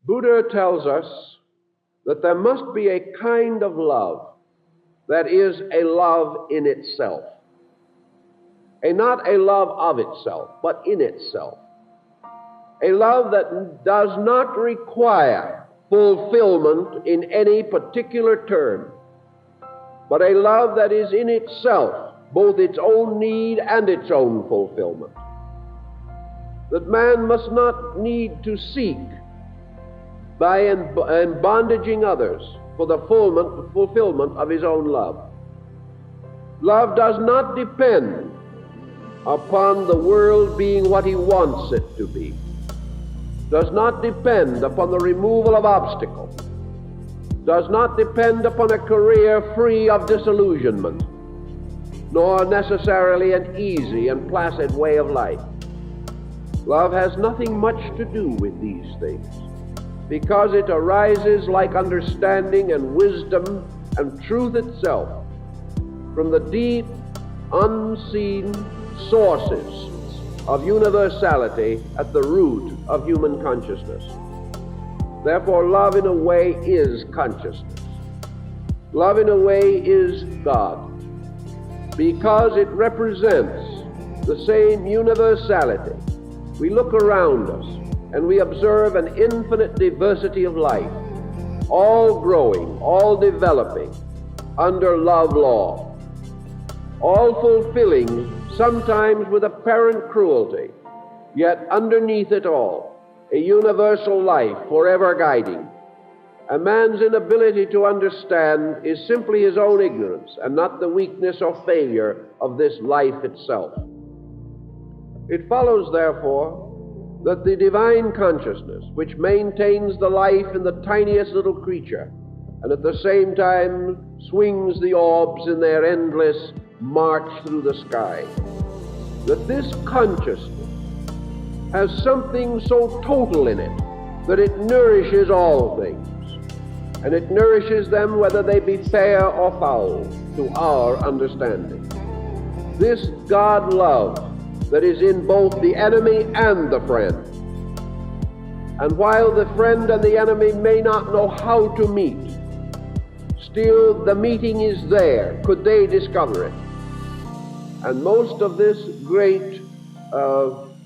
Buddha tells us that there must be a kind of love that is a love in itself. Not a love of itself, but in itself. A love that does not require fulfillment in any particular term, but a love that is in itself both its own need and its own fulfillment. That man must not need to seek by bondaging others for the fulfillment of his own love. Love does not depend upon the world being what he wants it to be, does not depend upon the removal of obstacles, does not depend upon a career free of disillusionment, nor necessarily an easy and placid way of life. Love has nothing much to do with these things, because it arises like understanding and wisdom and truth itself from the deep, unseen sources of universality at the root of human consciousness. Therefore, love in a way is consciousness. Love in a way is God, because it represents the same universality. We look around us and we observe an infinite diversity of life, all growing, all developing under love law, all fulfilling, sometimes with apparent cruelty, yet underneath it all, a universal life forever guiding. A man's inability to understand is simply his own ignorance and not the weakness or failure of this life itself. It follows, therefore, that the divine consciousness, which maintains the life in the tiniest little creature and at the same time swings the orbs in their endless march through the sky, that this consciousness has something so total in it that it nourishes all things, and it nourishes them whether they be fair or foul to our understanding. This God love that is in both the enemy and the friend. And while the friend and the enemy may not know how to meet, still the meeting is there, could they discover it. And most of this great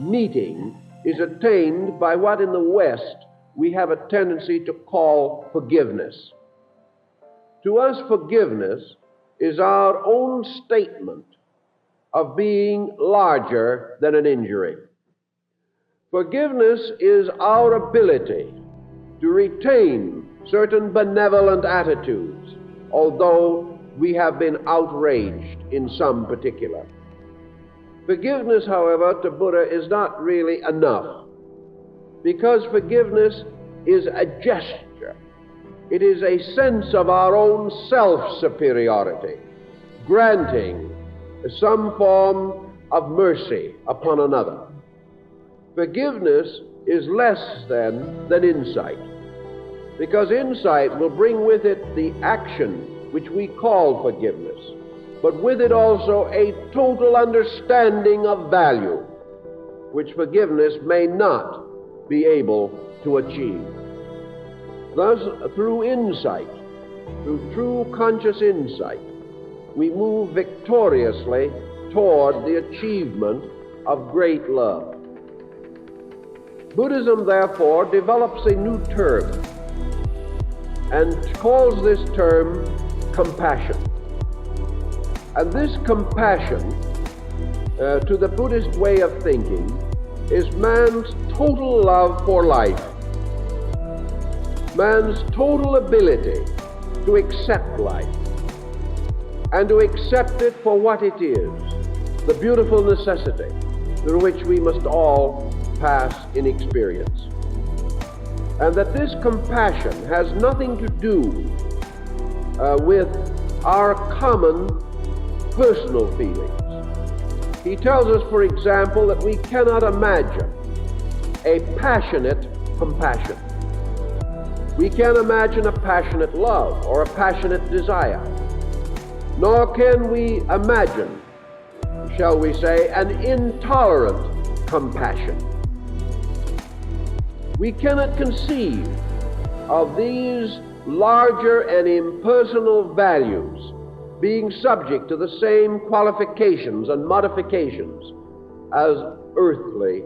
meeting is attained by what in the West we have a tendency to call forgiveness. To us, forgiveness is our own statement of being larger than an injury. Forgiveness is our ability to retain certain benevolent attitudes, although we have been outraged in some particular. Forgiveness, however, to Buddha is not really enough, because forgiveness is a gesture. It is a sense of our own self-superiority, granting some form of mercy upon another. Forgiveness is less than insight, because insight will bring with it the action which we call forgiveness, but with it also a total understanding of value, which forgiveness may not be able to achieve. Thus, through insight, through true conscious insight, we move victoriously toward the achievement of great love. Buddhism, therefore, develops a new term and calls this term compassion. And this compassion, to the Buddhist way of thinking, is man's total love for life, man's total ability to accept life, and to accept it for what it is, the beautiful necessity through which we must all pass in experience. And that this compassion has nothing to do with our common personal feelings. He tells us, for example, that we cannot imagine a passionate compassion. We can't imagine a passionate love or a passionate desire. Nor can we imagine, shall we say, an intolerant compassion. We cannot conceive of these larger and impersonal values being subject to the same qualifications and modifications as earthly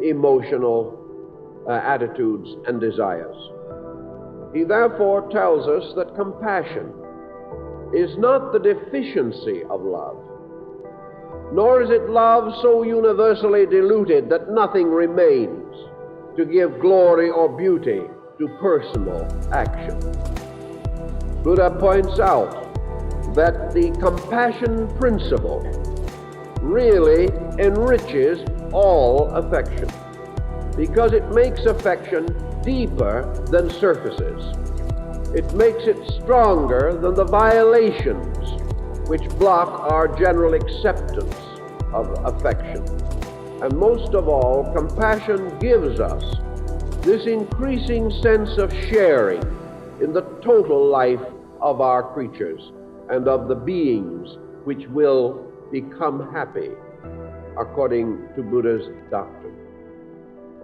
emotional attitudes and desires. He therefore tells us that compassion is not the deficiency of love, nor is it love so universally diluted that nothing remains to give glory or beauty to personal action. Buddha points out that the compassion principle really enriches all affection, because it makes affection deeper than surfaces. It makes it stronger than the violations which block our general acceptance of affection. And most of all, compassion gives us this increasing sense of sharing in the total life of our creatures and of the beings which will become happy according to Buddha's doctrine.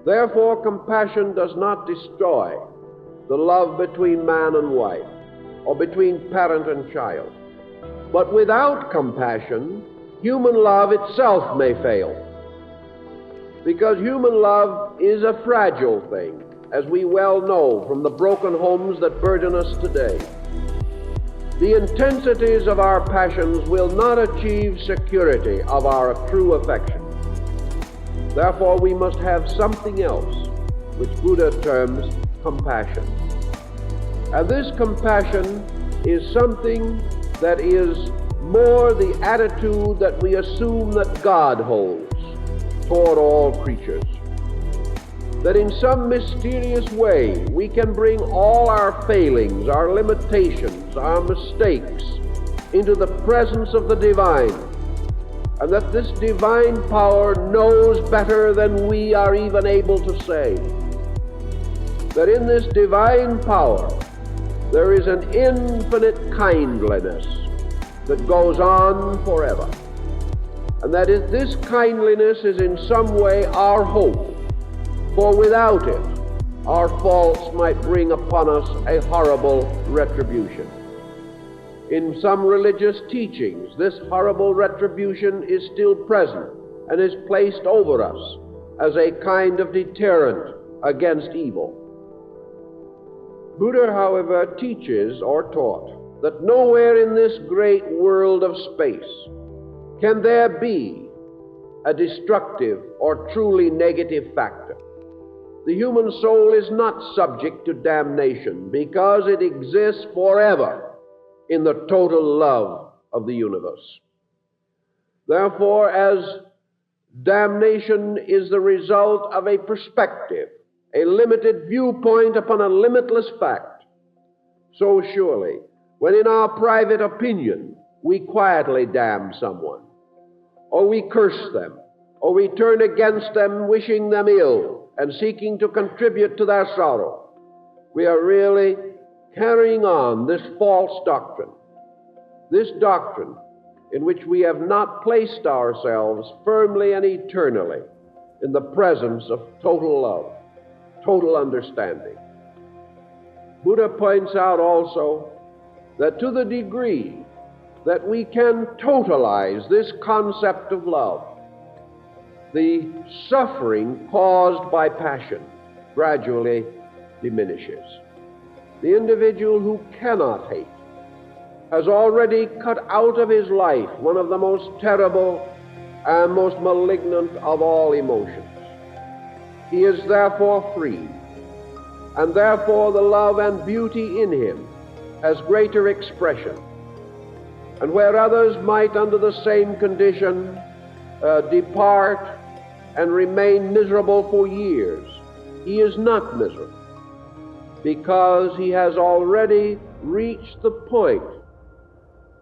Therefore, compassion does not destroy the love between man and wife or between parent and child. But without compassion, human love itself may fail, because human love is a fragile thing, as we well know from the broken homes that burden us today. The intensities of our passions will not achieve security of our true affection. Therefore, we must have something else, which Buddha terms compassion. And this compassion is something that is more the attitude that we assume that God holds toward all creatures. That in some mysterious way we can bring all our failings, our limitations, our mistakes into the presence of the divine, and that this divine power knows better than we are even able to say. That in this divine power there is an infinite kindliness that goes on forever, and that this kindliness is in some way our hope. For without it, our faults might bring upon us a horrible retribution. In some religious teachings, this horrible retribution is still present and is placed over us as a kind of deterrent against evil. Buddha, however, teaches or taught that nowhere in this great world of space can there be a destructive or truly negative factor. The human soul is not subject to damnation because it exists forever in the total love of the universe. Therefore, as damnation is the result of a perspective, a limited viewpoint upon a limitless fact, so surely, when in our private opinion we quietly damn someone, or we curse them, or we turn against them wishing them ill, and seeking to contribute to their sorrow, we are really carrying on this false doctrine, this doctrine in which we have not placed ourselves firmly and eternally in the presence of total love, total understanding. Buddha points out also that to the degree that we can totalize this concept of love, the suffering caused by passion gradually diminishes. The individual who cannot hate has already cut out of his life one of the most terrible and most malignant of all emotions. He is therefore free, and therefore the love and beauty in him has greater expression. And where others might, under the same condition, depart and remain miserable for years, he is not miserable, because he has already reached the point,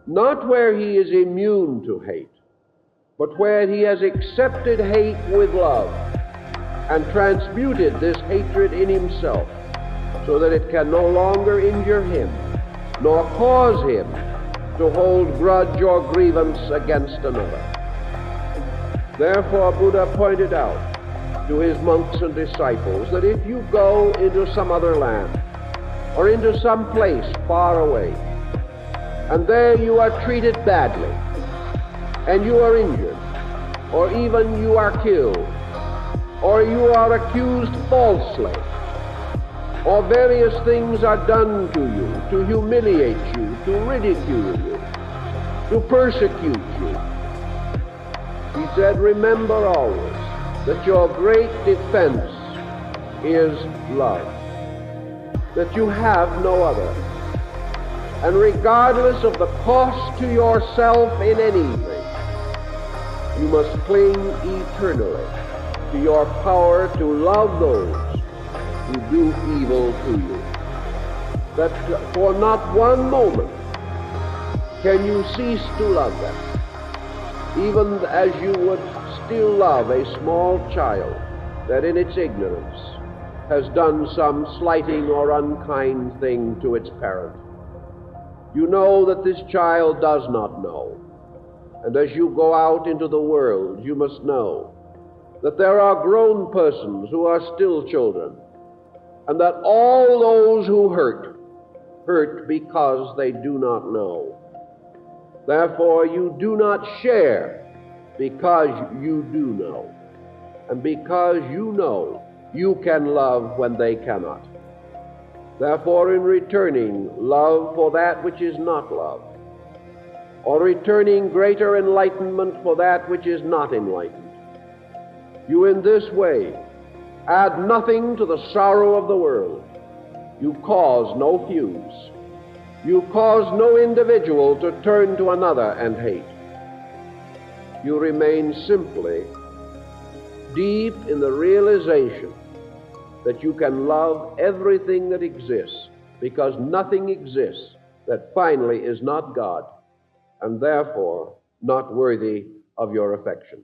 not where he is immune to hate, but where he has accepted hate with love and transmuted this hatred in himself so that it can no longer injure him, nor cause him to hold grudge or grievance against another. Therefore, Buddha pointed out, to his monks and disciples that if you go into some other land or into some place far away, and there you are treated badly, and you are injured, or even you are killed, or you are accused falsely, or various things are done to you to humiliate you, to ridicule you, to persecute you. He said, remember always that your great defense is love, that you have no other. And regardless of the cost to yourself in anything, you must cling eternally to your power to love those who do evil to you. That for not one moment can you cease to love them, even as you would still love a small child that in its ignorance has done some slighting or unkind thing to its parent. You know that this child does not know. And as you go out into the world, you must know that there are grown persons who are still children, and that all those who hurt because they do not know. Therefore, you do not share because you do know, and because you know you can love when they cannot. Therefore, in returning love for that which is not love, or returning greater enlightenment for that which is not enlightened, you in this way add nothing to the sorrow of the world. You cause no fuse. You cause no individual to turn to another and hate. You remain simply deep in the realization that you can love everything that exists, because nothing exists that finally is not God, and therefore not worthy of your affection.